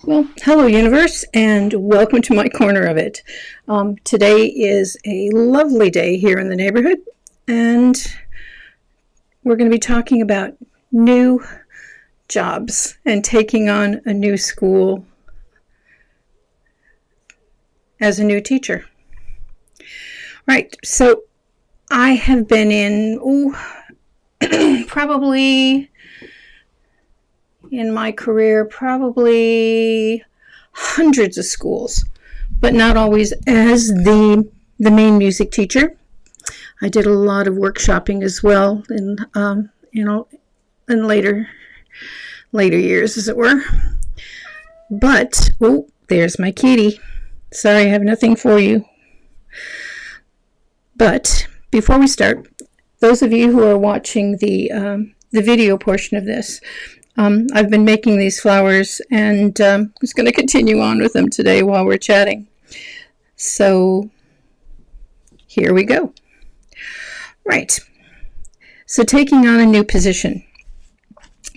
Well, hello, universe, and welcome to my corner of it. Today is a lovely day here in the neighborhood, and we're going to be talking about new jobs and taking on a new school as a new teacher. Right, so I have been in, probably in my career, probably hundreds of schools, but not always as the main music teacher. I did a lot of workshopping as well in later years, as it were. But there's my kitty. Sorry, I have nothing for you. But before we start, those of you who are watching the video portion of this, I've been making these flowers, and I'm just going to continue on with them today while we're chatting. So here we go. Right. So taking on a new position.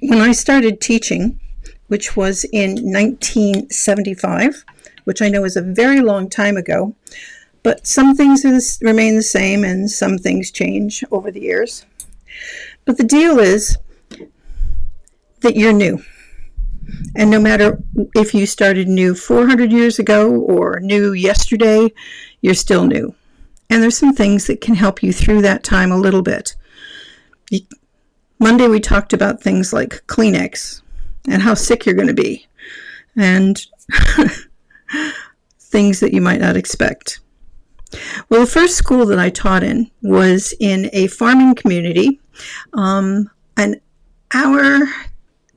When I started teaching, which was in 1975, which I know is a very long time ago, but some things remain the same and some things change over the years. But the deal is that you're new. And no matter if you started new 400 years ago or new yesterday, you're still new. And there's some things that can help you through that time a little bit. Monday we talked about things like Kleenex and how sick you're going to be and things that you might not expect. Well, the first school that I taught in was in a farming community,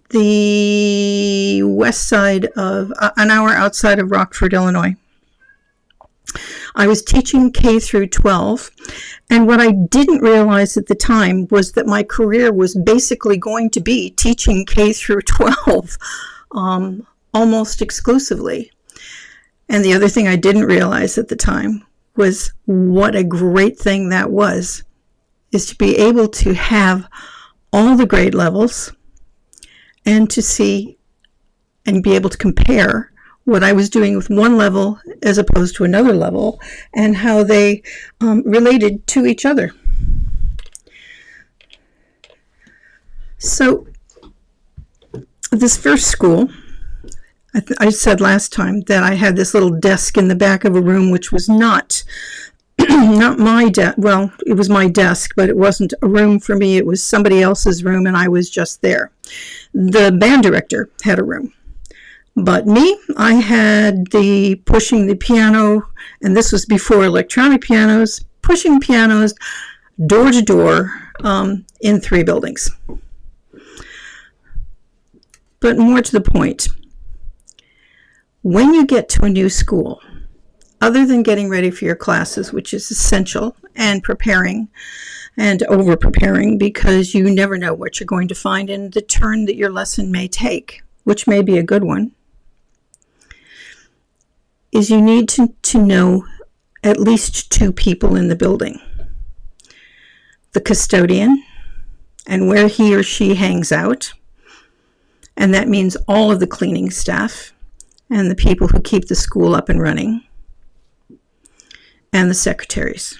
the west side of, an hour outside of Rockford, Illinois. I was teaching K through 12, and what I didn't realize at the time was that my career was basically going to be teaching K through 12, almost exclusively. And the other thing I didn't realize at the time was what a great thing that was, is to be able to have all the grade levels and to see and be able to compare what I was doing with one level as opposed to another level and how they related to each other. So this first school, I said last time that I had this little desk in the back of a room, which was not my desk. Well, it was my desk, but it wasn't a room for me. It was somebody else's room, and I was just there. The band director had a room. But me, I had the pushing the piano, and this was before electronic pianos, pushing pianos door to door in 3 buildings. But more to the point, when you get to a new school, other than getting ready for your classes, which is essential, and preparing and over-preparing because you never know what you're going to find in the turn that your lesson may take, which may be a good one, is you need to know at least 2 people in the building. The custodian and where he or she hangs out, and that means all of the cleaning staff and the people who keep the school up and running, and the secretaries,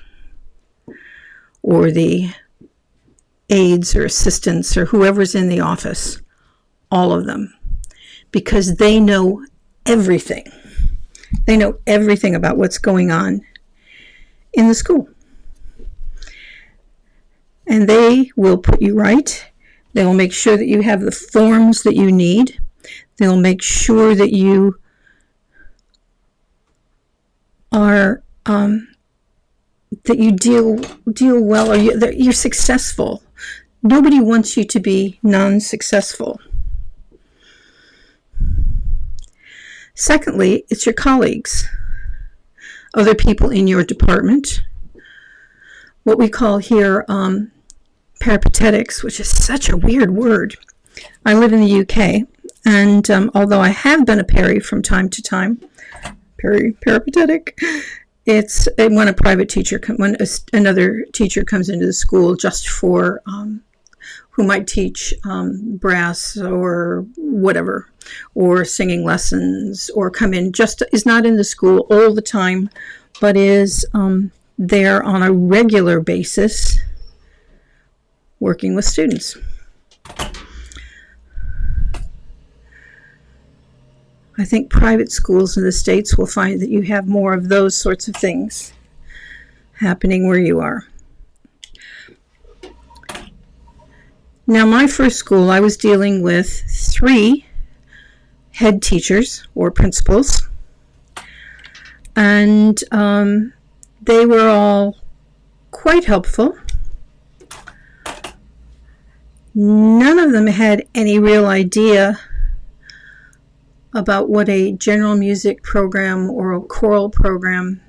or the aides or assistants or whoever's in the office, all of them, because they know everything. They know everything about what's going on in the school. And they will put you right. They will make sure that you have the forms that you need. They'll make sure that you are that you deal well, or that you're successful. Nobody wants you to be non-successful. Secondly, it's your colleagues, other people in your department, what we call here peripatetics, which is such a weird word. I live in the UK, and although I have been a peri from time to time, peripatetic, it's when a private teacher, when another teacher comes into the school just for who might teach brass or whatever, or singing lessons, or come in, just is not in the school all the time, but is there on a regular basis working with students. I think private schools in the States will find that you have more of those sorts of things happening where you are. Now, my first school, I was dealing with 3 head teachers or principals, and they were all quite helpful. None of them had any real idea about what a general music program or a choral program,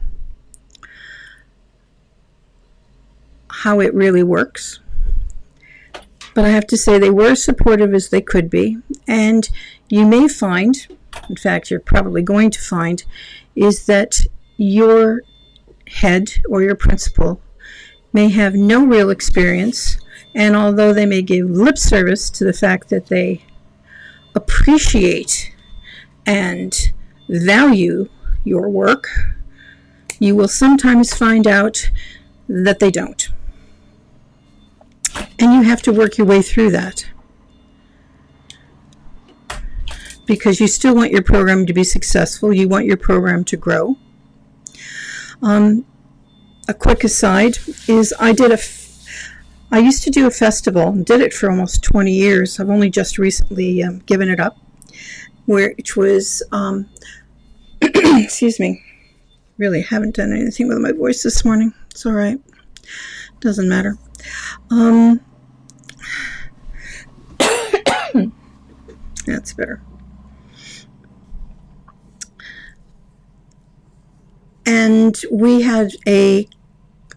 how it really works. But I have to say they were as supportive as they could be. And you may find, in fact, you're probably going to find, is that your head or your principal may have no real experience, and although they may give lip service to the fact that they appreciate and value your work, you will sometimes find out that they don't. And you have to work your way through that, because you still want your program to be successful. You want your program to grow. A quick aside is I used to do a festival, and did it for almost 20 years. I've only just recently given it up, which was, excuse me, really haven't done anything with my voice this morning. It's all right. Doesn't matter. That's better. And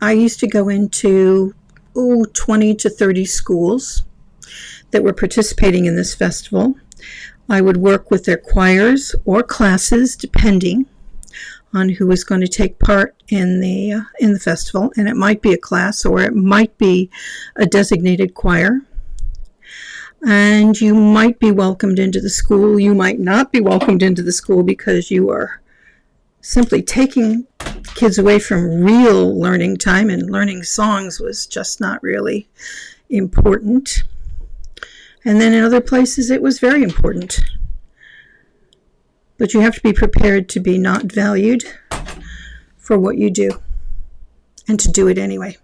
I used to go into 20 to 30 schools that were participating in this festival. I would work with their choirs or classes, depending on who was going to take part in the festival. And it might be a class, or it might be a designated choir. And you might be welcomed into the school. You might not be welcomed into the school because you are simply taking kids away from real learning time, and learning songs was just not really important. And then in other places it was very important. But you have to be prepared to be not valued for what you do, and to do it anyway,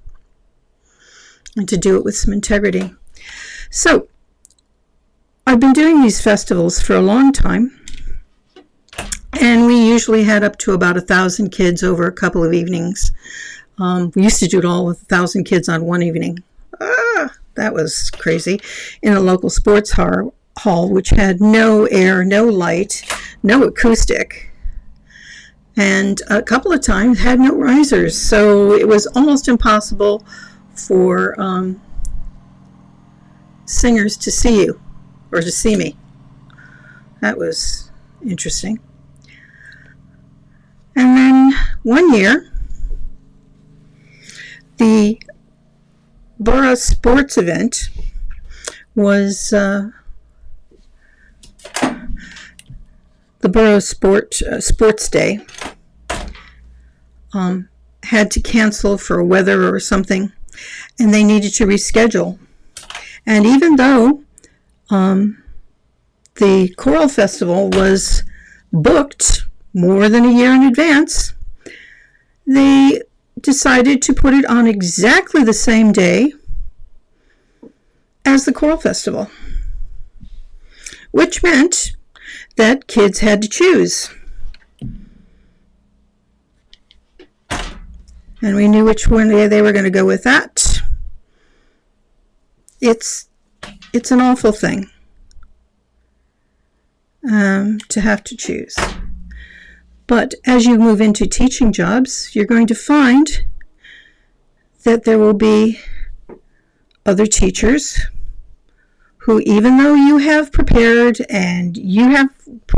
and to do it with some integrity. So I've been doing these festivals for a long time, and we usually had up to about 1,000 kids over a couple of evenings. We used to do it all with 1,000 kids on one evening. That was crazy. In a local sports hall, which had no air, no light, no acoustic, and a couple of times had no risers. So it was almost impossible for singers to see you, or to see me. That was interesting. And then one year, the borough sports event was the borough sports day had to cancel for weather or something, and they needed to reschedule. And even though the choral festival was booked more than a year in advance, they decided to put it on exactly the same day as the choral festival, which meant that kids had to choose. And we knew which one they were going to go with that. It's an awful thing to have to choose. But as you move into teaching jobs, you're going to find that there will be other teachers who, even though you have prepared and you have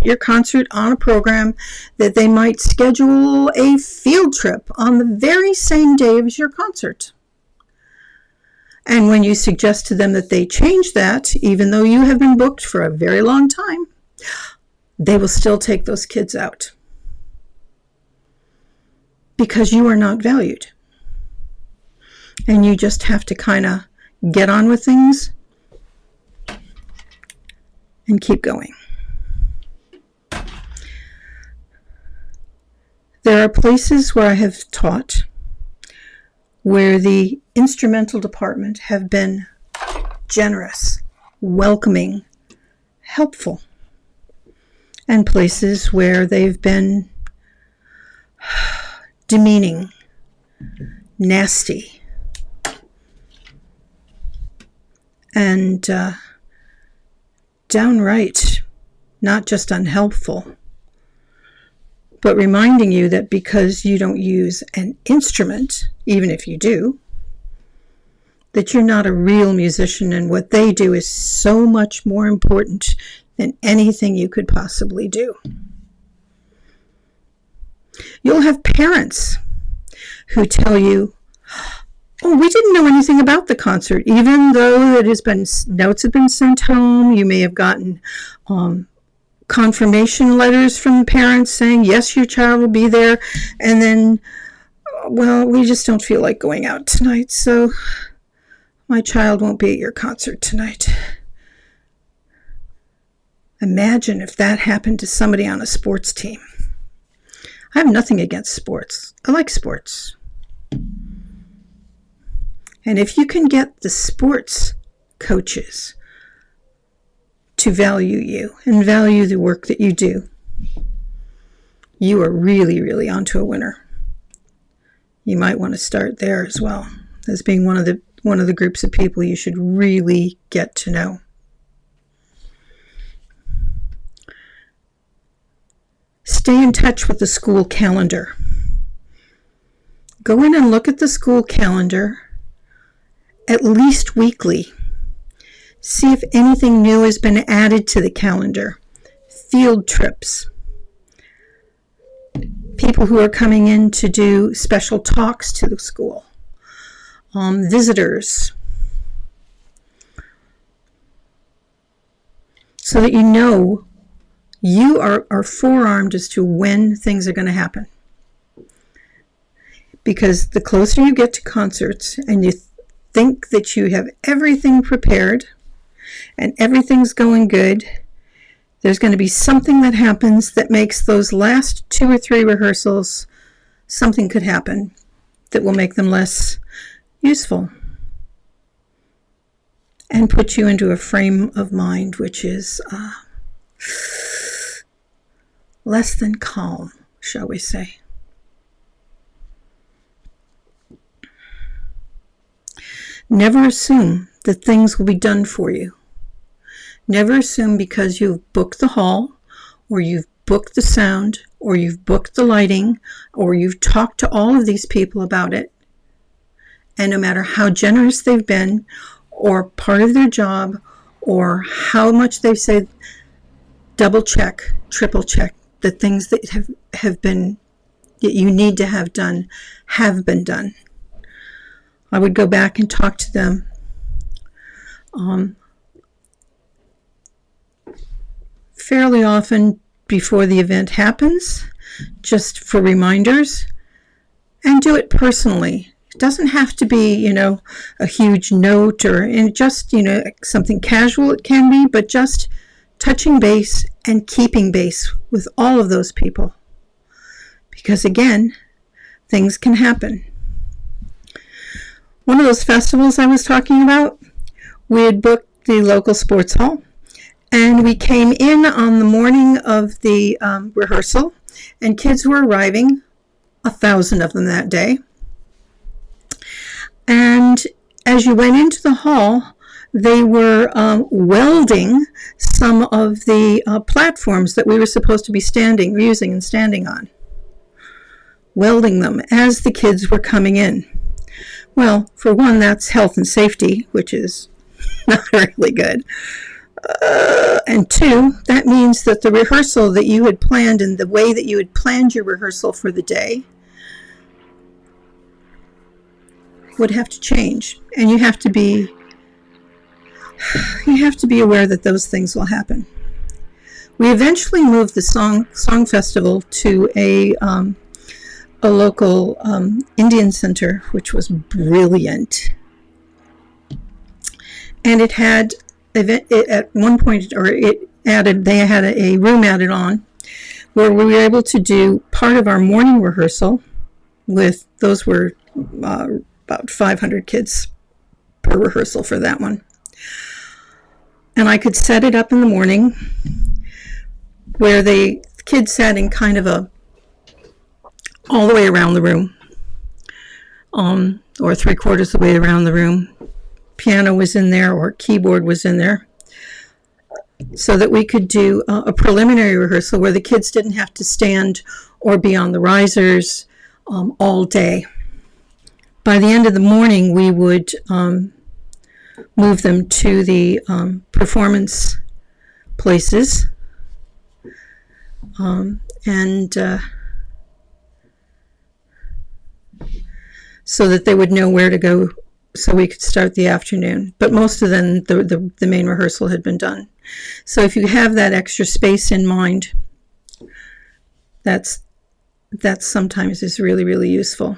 your concert on a program, that they might schedule a field trip on the very same day as your concert. And when you suggest to them that they change that, even though you have been booked for a very long time, they will still take those kids out because you are not valued. And you just have to kind of get on with things and keep going. There are places where I have taught where the instrumental department have been generous, welcoming, helpful, and places where they've been demeaning, nasty, and downright not just unhelpful, but reminding you that because you don't use an instrument, even if you do, that you're not a real musician, and what they do is so much more important than anything you could possibly do. You'll have parents who tell you, oh, we didn't know anything about the concert, even though notes have been sent home. You may have gotten confirmation letters from parents saying, yes, your child will be there. And then, well, we just don't feel like going out tonight, so my child won't be at your concert tonight. Imagine if that happened to somebody on a sports team. I have nothing against sports. I like sports. And if you can get the sports coaches to value you and value the work that you do, you are really, really onto a winner. You might want to start there as well, as being one of the groups of people you should really get to know. Stay in touch with the school calendar. Go in and look at the school calendar at least weekly. See if anything new has been added to the calendar. Field trips. People who are coming in to do special talks to the school. Visitors. So that you know you are forearmed as to when things are going to happen. Because the closer you get to concerts and you think that you have everything prepared and everything's going good, there's going to be something that happens that makes those last 2 or 3 rehearsals, something could happen that will make them less useful and put you into a frame of mind which is less than calm, shall we say. Never assume that things will be done for you. Never assume because you've booked the hall, or you've booked the sound, or you've booked the lighting, or you've talked to all of these people about it, and no matter how generous they've been, or part of their job, or how much they've said, double check, triple check, the things that have been, that you need to have done, have been done. I would go back and talk to them fairly often before the event happens, just for reminders, and do it personally. It doesn't have to be, a huge note or just, something casual it can be, but just touching base and keeping base with all of those people. Because again, things can happen. One of those festivals I was talking about, we had booked the local sports hall, and we came in on the morning of the rehearsal, and kids were arriving, 1,000 of them that day. And as you went into the hall, they were welding some of the platforms that we were supposed to be using and standing on. Welding them as the kids were coming in. Well, for one, that's health and safety, which is not really good. And two, that means that the rehearsal that you had planned and the way that you had planned your rehearsal for the day would have to change, and you have to be aware that those things will happen. We eventually moved the song festival to a local Indian center, which was brilliant. And it had at one point, they had a room added on where we were able to do part of our morning rehearsal with, those were about 500 kids per rehearsal for that one. And I could set it up in the morning where the kids sat in kind of all the way around the room, or 3/4 of the way around the room. Piano was in there, or keyboard was in there, so that we could do a preliminary rehearsal where the kids didn't have to stand or be on the risers all day. By the end of the morning, we would move them to the performance places, and so that they would know where to go, so we could start the afternoon. But most of them, the main rehearsal had been done. So if you have that extra space in mind, that sometimes is really, really useful.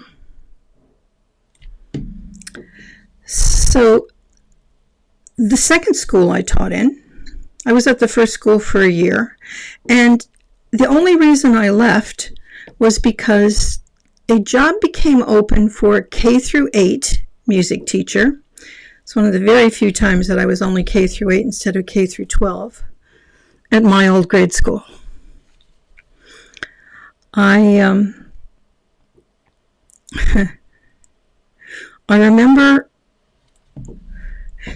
So the second school I taught in, I was at the first school for a year, and the only reason I left was because a job became open for a K-8 music teacher. It's one of the very few times that I was only K-8 instead of K-12 at my old grade school. I remember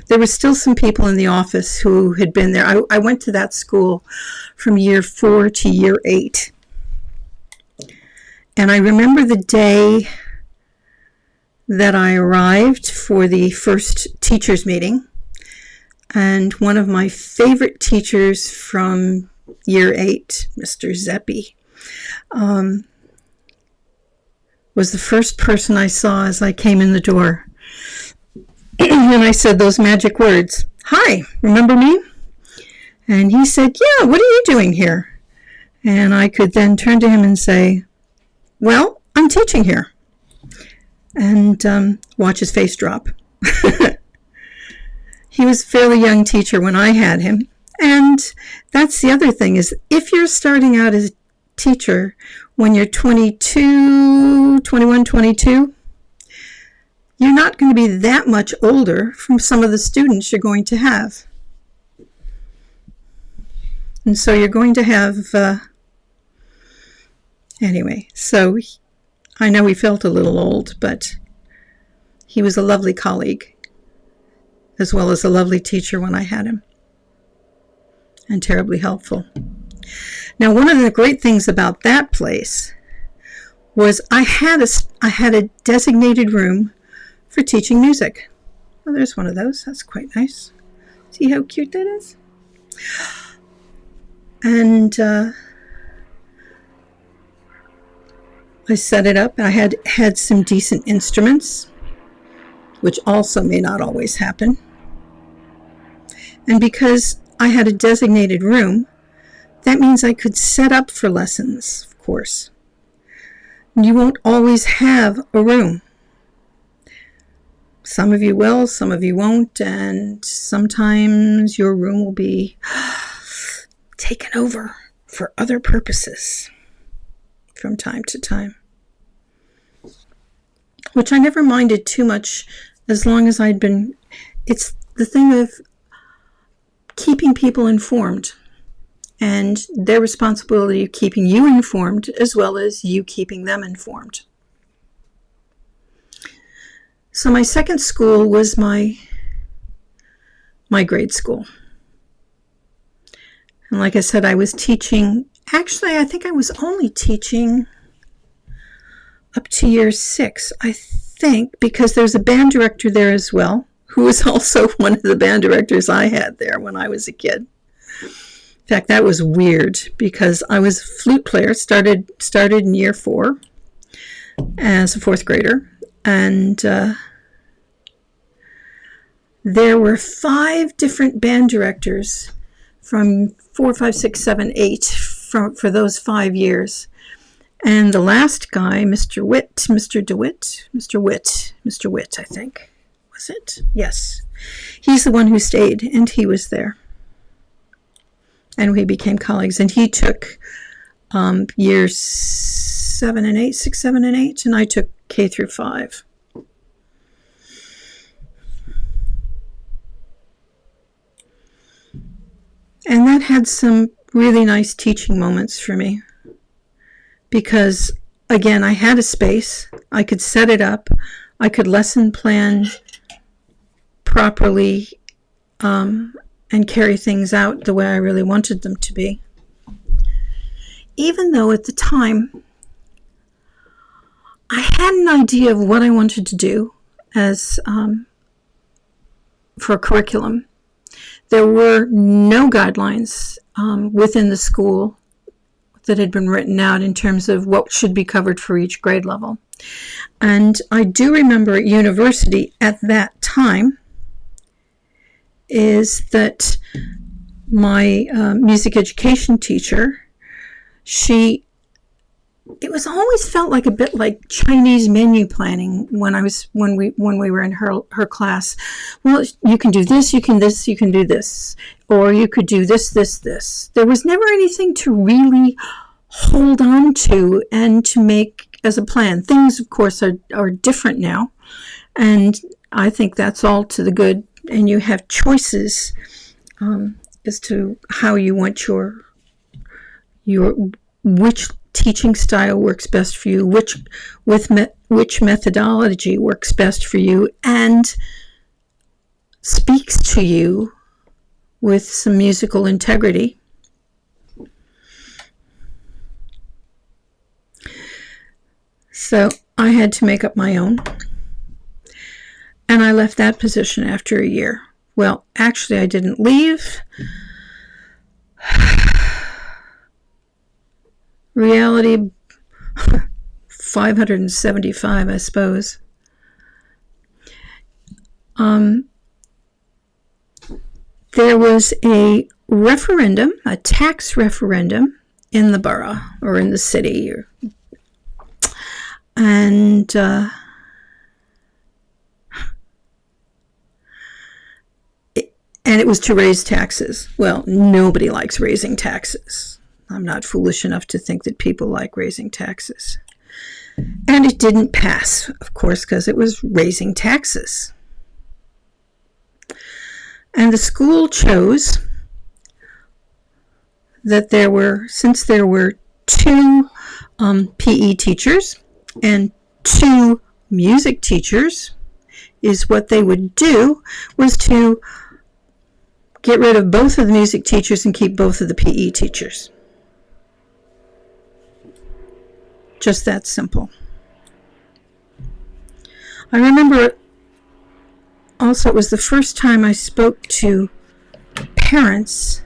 there were still some people in the office who had been there. I went to that school from year 4 to year 8. And I remember the day that I arrived for the first teachers meeting, and one of my favorite teachers from year 8, Mr. Zeppi, was the first person I saw as I came in the door. And I said those magic words, "Hi, remember me?" And he said, "Yeah, what are you doing here?" And I could then turn to him and say, "Well, I'm teaching here." And watch his face drop. He was a fairly young teacher when I had him. And that's the other thing, is if you're starting out as a teacher when you're 21, 22, you're not going to be that much older from some of the students you're going to have. And so you're going to have, anyway, so I know he felt a little old, but he was a lovely colleague, as well as a lovely teacher when I had him, and terribly helpful. Now, one of the great things about that place was I had a designated room for teaching music. Well, there's one of those. That's quite nice. See how cute that is? And I set it up. I had some decent instruments, which also may not always happen. And because I had a designated room, that means I could set up for lessons, of course. You won't always have a room. Some of you will, some of you won't, and sometimes your room will be taken over for other purposes from time to time, which I never minded too much, as long as it's the thing of keeping people informed, and their responsibility of keeping you informed as well as you keeping them informed. So my second school was my grade school. And like I said, I was teaching, actually I think I was only teaching up to year 6, I think, because there's a band director there as well, who was also one of the band directors I had there when I was a kid. In fact, that was weird, because I was a flute player, started in year 4 as a 4th grader, and there were 5 different band directors from 4, 5, 6, 7, 8 for those 5 years. And the last guy, Mr. Witt, I think. Was it? Yes. He's the one who stayed, and he was there. And we became colleagues, and he took years 7 and 8, 6, 7, and 8, and I took K through 5. And that had some really nice teaching moments for me. Because, again, I had a space. I could set it up. I could lesson plan properly and carry things out the way I really wanted them to be. Even though at the time, I had an idea of what I wanted to do as for a curriculum. There were no guidelines within the school that had been written out in terms of what should be covered for each grade level. And I do remember at university at that time is that my music education teacher, it was always felt like a bit like Chinese menu planning when we were in her class. Well, you can do this, you can do this, or you could do this. There was never anything to really hold on to and to make as a plan. Things, of course, are different now, and I think that's all to the good. And you have choices as to how you want which teaching style works best for you, which methodology works best for you, and speaks to you with some musical integrity. So I had to make up my own. And I left that position after a year. Well, actually, I didn't leave. Reality, 575, I suppose. There was a referendum, a tax referendum in the borough or in the city, and it was to raise taxes. Well, nobody likes raising taxes. I'm not foolish enough to think that people like raising taxes. And it didn't pass, of course, because it was raising taxes. And the school chose that since there were 2 PE teachers and 2 music teachers, is what they would do was to get rid of both of the music teachers and keep both of the PE teachers. Just that simple. I remember also it was the first time I spoke to parents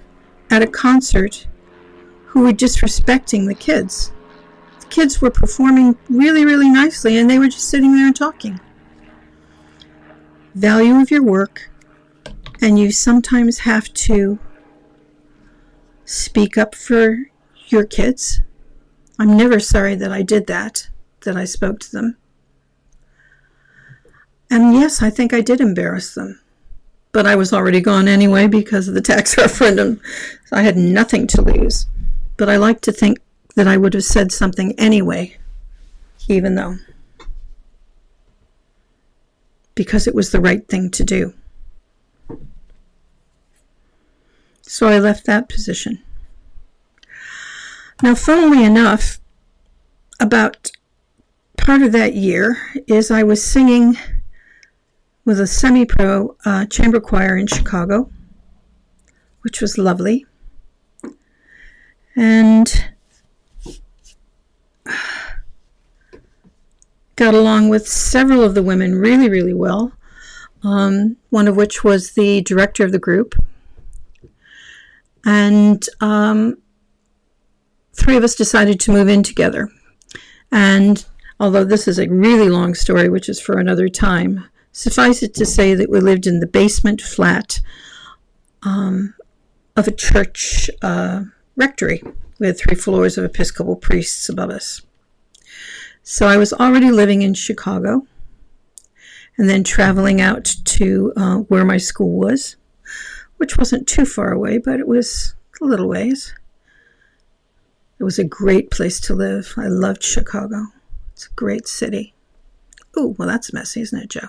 at a concert who were disrespecting the kids. The kids were performing really, really nicely, and they were just sitting there and talking. Value of your work, and you sometimes have to speak up for your kids. I'm never sorry that I did that I spoke to them. And yes, I think I did embarrass them. But I was already gone anyway because of the tax referendum. So I had nothing to lose. But I like to think that I would have said something anyway, even though. Because it was the right thing to do. So I left that position. Now, funnily enough, about part of that year is I was singing with a semi-pro chamber choir in Chicago, which was lovely. And got along with several of the women really, really well, one of which was the director of the group. And 3 of us decided to move in together. And although this is a really long story, which is for another time, Suffice it to say that we lived in the basement flat of a church rectory. We had 3 floors of Episcopal priests above us. So I was already living in Chicago and then traveling out to where my school was, which wasn't too far away, but it was a little ways. It was a great place to live. I loved Chicago. It's a great city. Oh, well, that's messy, isn't it, Joe?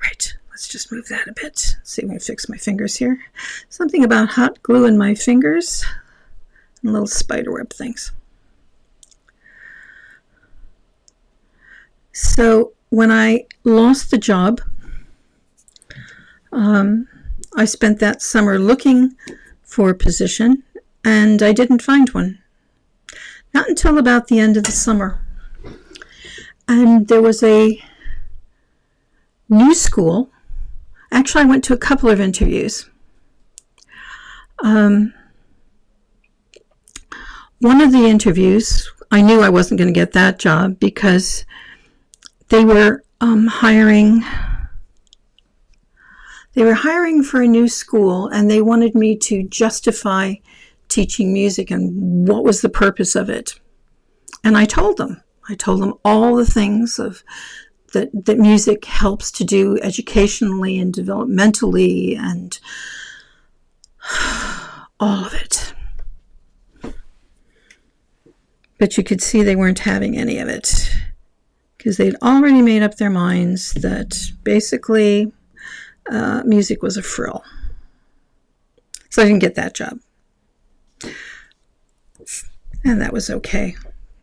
Right, let's just move that a bit. See if I can fix my fingers here. Something about hot glue in my fingers and little spiderweb things. So when I lost the job, I spent that summer looking for a position, and I didn't find one. Not until about the end of the summer. And there was a new school. Actually, I went to a couple of interviews. One of the interviews, I knew I wasn't going to get that job because they were hiring for a new school, and they wanted me to justify teaching music and what was the purpose of it. And I told them all the things that music helps to do educationally and developmentally and all of it. But you could see they weren't having any of it because they'd already made up their minds that basically music was a frill. So I didn't get that job. And that was okay,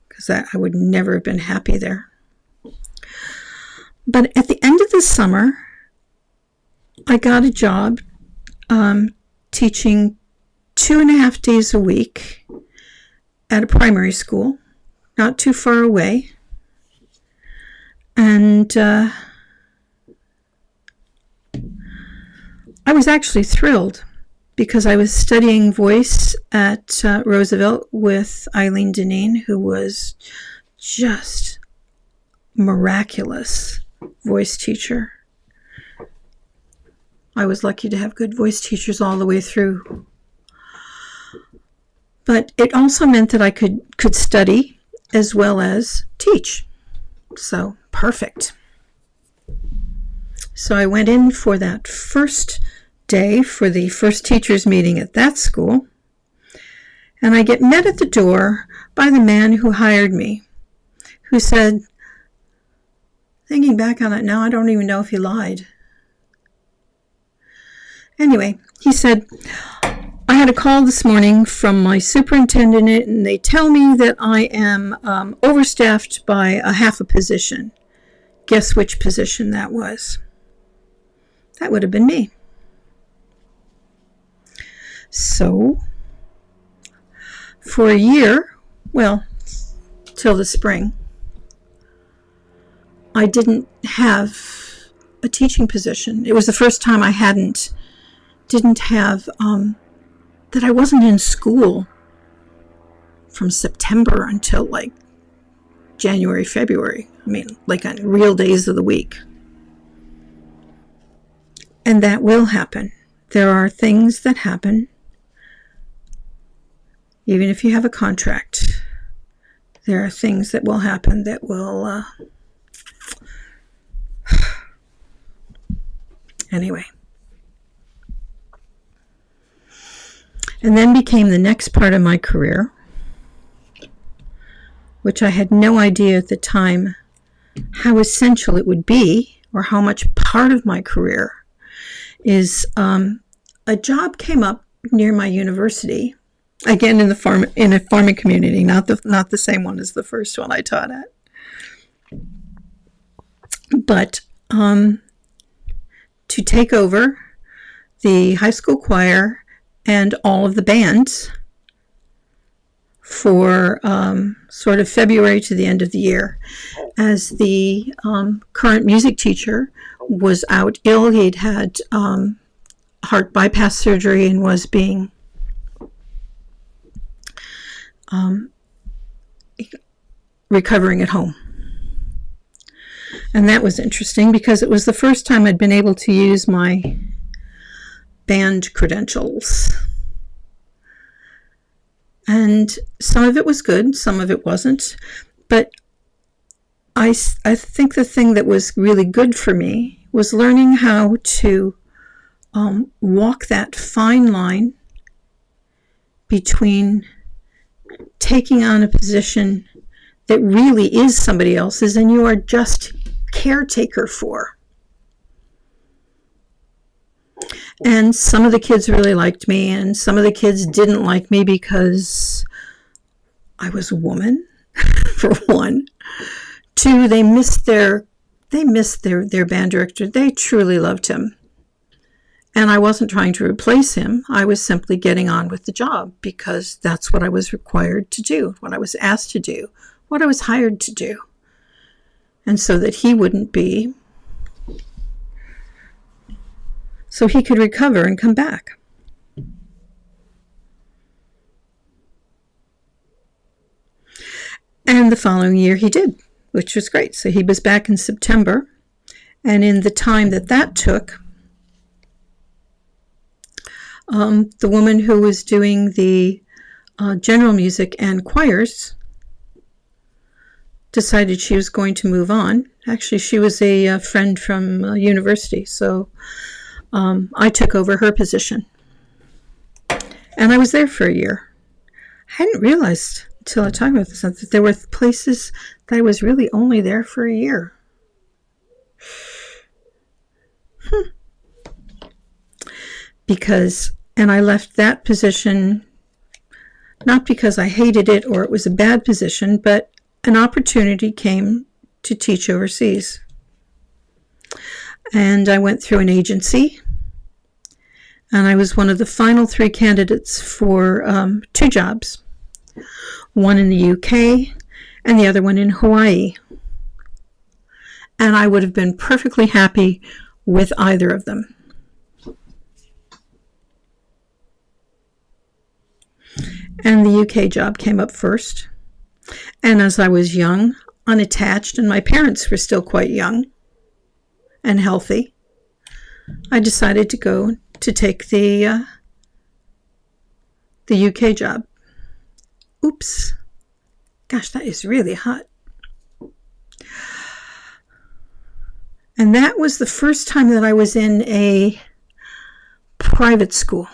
because I would never have been happy there. But at the end of the summer, I got a job teaching 2.5 days a week at a primary school, not too far away. And I was actually thrilled because I was studying voice at Roosevelt with Eileen Deneen, who was just miraculous voice teacher. I was lucky to have good voice teachers all the way through. But it also meant that I could study as well as teach. So, perfect. So I went in for that first day for the first teachers meeting at that school, and I get met at the door by the man who hired me, who said, thinking back on it now, I don't even know if he lied. Anyway, he said, I had a call this morning from my superintendent, and they tell me that I am overstaffed by a half a position. Guess which position that was? That would have been me. So, for a year, well, till the spring, I didn't have a teaching position. It was the first time I didn't have, that I wasn't in school from September until like January, February. I mean, like on real days of the week. And that will happen. There are things that happen, even if you have a contract. There are things that will happen that will, anyway. And then became the next part of my career, which I had no idea at the time how essential it would be, or how much part of my career is. A job came up near my university, again in a farming community, not the same one as the first one I taught at, but to take over the high school choir and all of the bands for sort of February to the end of the year, as the current music teacher was out ill. He'd had heart bypass surgery and was being recovering at home. And that was interesting because it was the first time I'd been able to use my band credentials. And some of it was good, some of it wasn't. But I think the thing that was really good for me was learning how to walk that fine line between taking on a position that really is somebody else's and you are just caretaker for. And some of the kids really liked me, and some of the kids didn't like me because I was a woman, for one. Two, they missed their band director. They truly loved him. And I wasn't trying to replace him. I was simply getting on with the job because that's what I was required to do, what I was asked to do, what I was hired to do. And so that he wouldn't be, so he could recover and come back. And the following year he did, which was great. So he was back in September. And in the time that took, the woman who was doing the general music and choirs decided she was going to move on. Actually, she was a friend from university, so I took over her position. And I was there for a year. I hadn't realized until I talked about this that there were places that I was really only there for a year. And I left that position not because I hated it or it was a bad position, but an opportunity came to teach overseas. And I went through an agency, and I was one of the final 3 candidates for 2 jobs, one in the UK and the other one in Hawaii. And I would have been perfectly happy with either of them. And the UK job came up first. And as I was young, unattached, and my parents were still quite young and healthy, I decided to go to take the UK job. Oops. Gosh, that is really hot. And that was the first time that I was in a private school.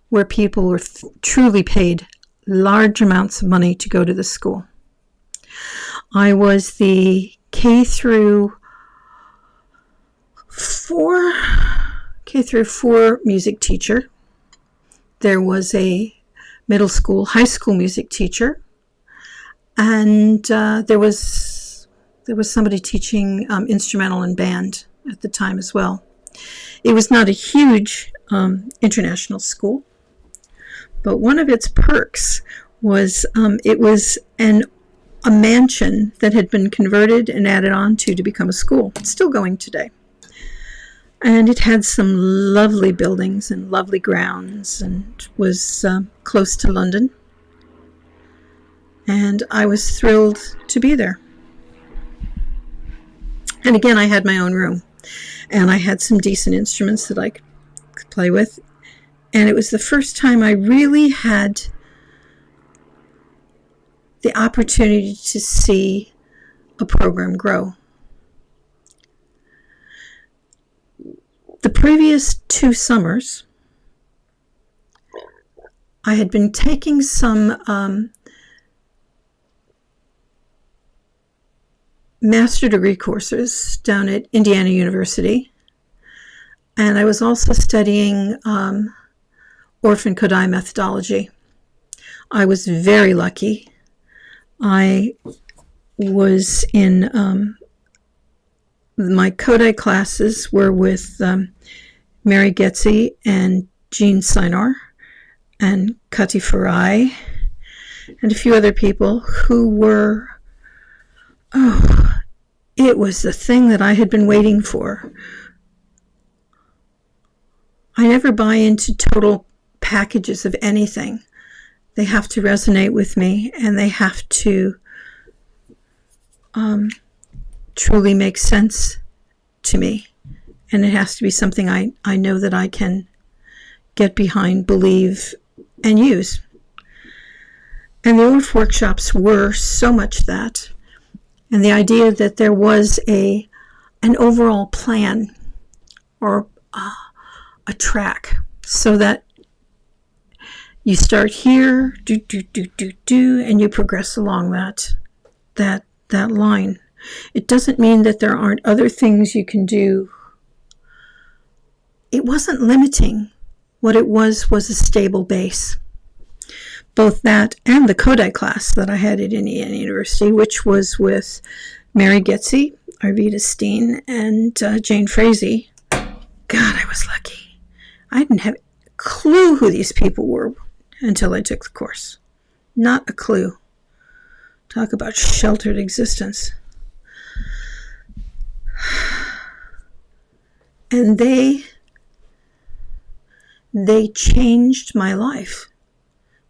Where people were truly paid large amounts of money to go to the school. I was the K through 4 music teacher. There was a middle school, high school music teacher, and there was somebody teaching instrumental and band at the time as well. It was not a huge international school, but one of its perks was it was a mansion that had been converted and added on to become a school. It's still going today. And it had some lovely buildings and lovely grounds and was close to London. And I was thrilled to be there. And again, I had my own room. And I had some decent instruments that I could play with. And it was the first time I really had the opportunity to see a program grow. The previous 2 summers, I had been taking some master degree courses down at Indiana University, and I was also studying Orphan Kodai methodology. I was very lucky. I was in my Kodai classes were with Mary Getzi and Jean Sinar and Kati Farai and a few other people who were, it was the thing that I had been waiting for. I never buy into total packages of anything. They have to resonate with me, and they have to truly makes sense to me. And it has to be something I know that I can get behind, believe, and use. And the old workshops were so much that. And the idea that there was an overall plan or a track, so that you start here, and you progress along that line. It doesn't mean that there aren't other things you can do. It wasn't limiting. What it was a stable base. Both that and the Kodai class that I had at Indiana University, which was with Mary Getze, Arvita Steen, and Jane Frazee. God, I was lucky. I didn't have a clue who these people were until I took the course. Not a clue. Talk about sheltered existence. And they changed my life.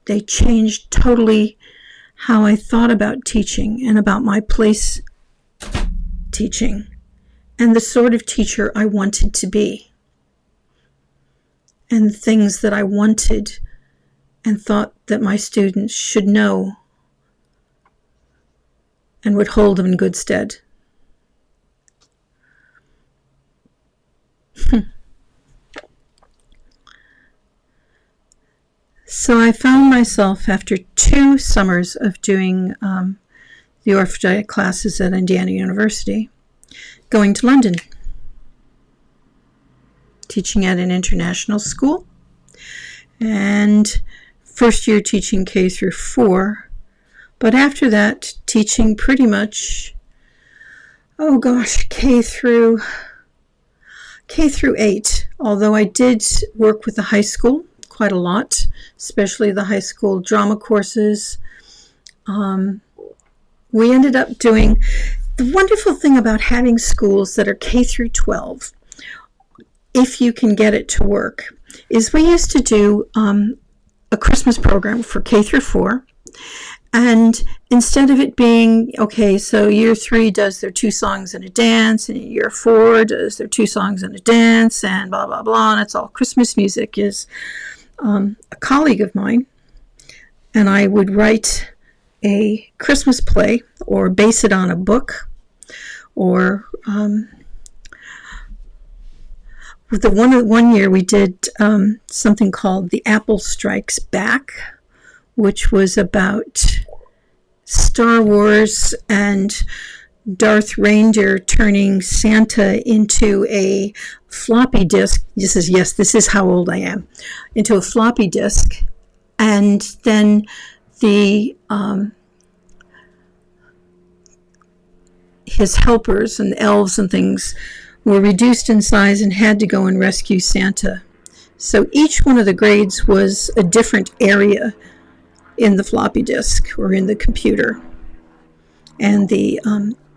They changed totally how I thought about teaching and about my place teaching and the sort of teacher I wanted to be and the things that I wanted and thought that my students should know and would hold them in good stead. So I found myself, after 2 summers of doing the orthodox classes at Indiana University, going to London, teaching at an international school, and first year teaching K through 4, but after that teaching pretty much, K through 8, although I did work with the high school quite a lot, especially the high school drama courses. We ended up doing, the wonderful thing about having schools that are K through 12, if you can get it to work, is we used to do a Christmas program for K through 4. And instead of it being, so year 3 does their 2 songs and a dance, and year 4 does their 2 songs and a dance, and blah, blah, blah, and it's all Christmas music, is a colleague of mine, and I would write a Christmas play or base it on a book, or one year we did something called The Apple Strikes Back, which was about Star Wars and Darth Reindeer turning Santa into a floppy disk. This is how old I am. Into a floppy disk, and then his helpers and elves and things were reduced in size and had to go and rescue Santa. So each one of the grades was a different area in the floppy disk or in the computer, and the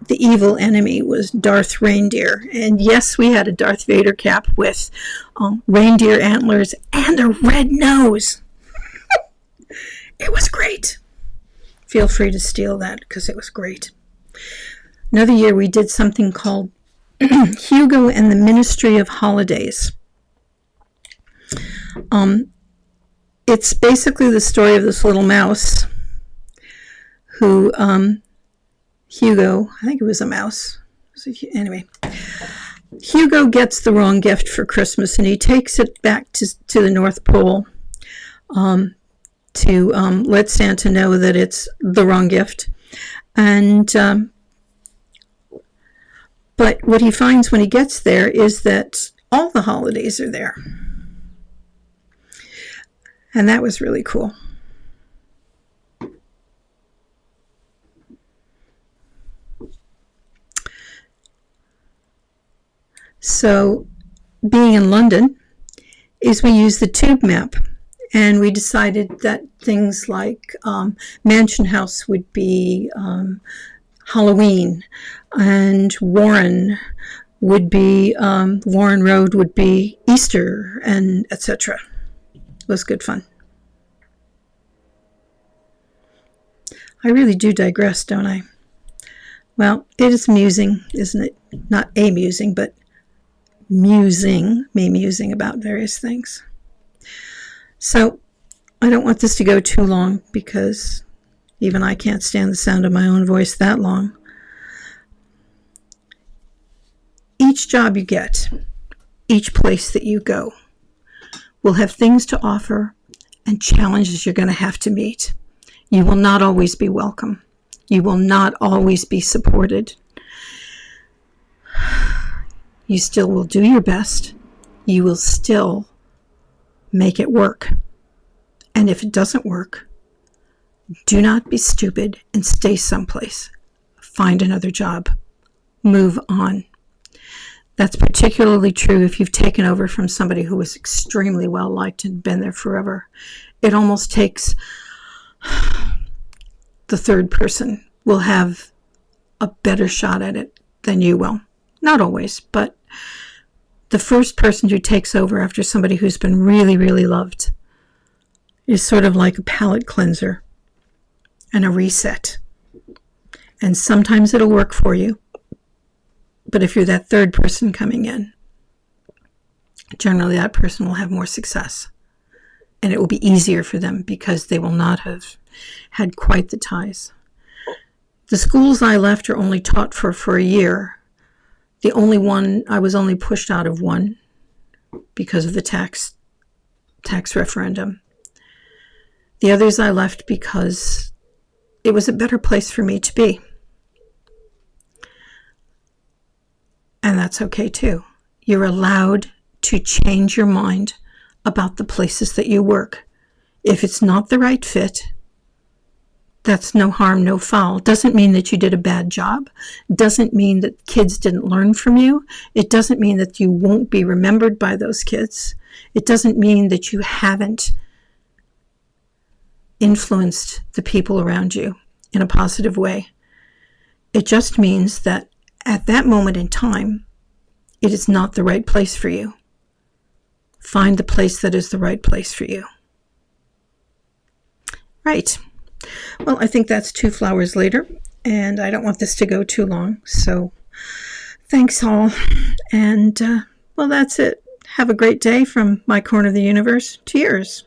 evil enemy was Darth Reindeer. And yes, we had a Darth Vader cap with reindeer antlers and a red nose. It was great. Feel free to steal that because it was great. Another year we did something called Hugo and the Ministry of Holidays. It's basically the story of this little mouse who, Hugo, I think it was a mouse. Anyway, Hugo gets the wrong gift for Christmas, and he takes it back to the North Pole to let Santa know that it's the wrong gift. And but what he finds when he gets there is that all the holidays are there. And that was really cool. So being in London is we use the tube map, and we decided that things like Mansion House would be Halloween, and Warren would be Warren Road would be Easter, and etc. It was good fun. I really do digress, don't I? Well, it is musing, isn't it? Not amusing, but musing, me musing about various things. So I don't want this to go too long because even I can't stand the sound of my own voice that long. Each job you get, each place that you go, will have things to offer and challenges you're going to have to meet. You will not always be welcome. You will not always be supported. You still will do your best. You will still make it work. And if it doesn't work, do not be stupid and stay someplace. Find another job. Move on. That's particularly true if you've taken over from somebody who was extremely well liked and been there forever. It almost takes the third person will have a better shot at it than you will. Not always, but the first person who takes over after somebody who's been really, really loved is sort of like a palate cleanser and a reset. And sometimes it'll work for you. But if you're that third person coming in, generally that person will have more success. And it will be easier for them because they will not have had quite the ties. The schools I left are only taught for a year. The only one, I was only pushed out of one because of the tax referendum. The others I left because it was a better place for me to be. And that's okay too. You're allowed to change your mind about the places that you work. If it's not the right fit, that's no harm, no foul. Doesn't mean that you did a bad job. Doesn't mean that kids didn't learn from you. It doesn't mean that you won't be remembered by those kids. It doesn't mean that you haven't influenced the people around you in a positive way. It just means that at that moment in time, it is not the right place for you. Find the place that is the right place for you. Right. Well, I think that's 2 flowers later, and I don't want this to go too long. So thanks all. And, well, that's it. Have a great day from my corner of the universe to yours.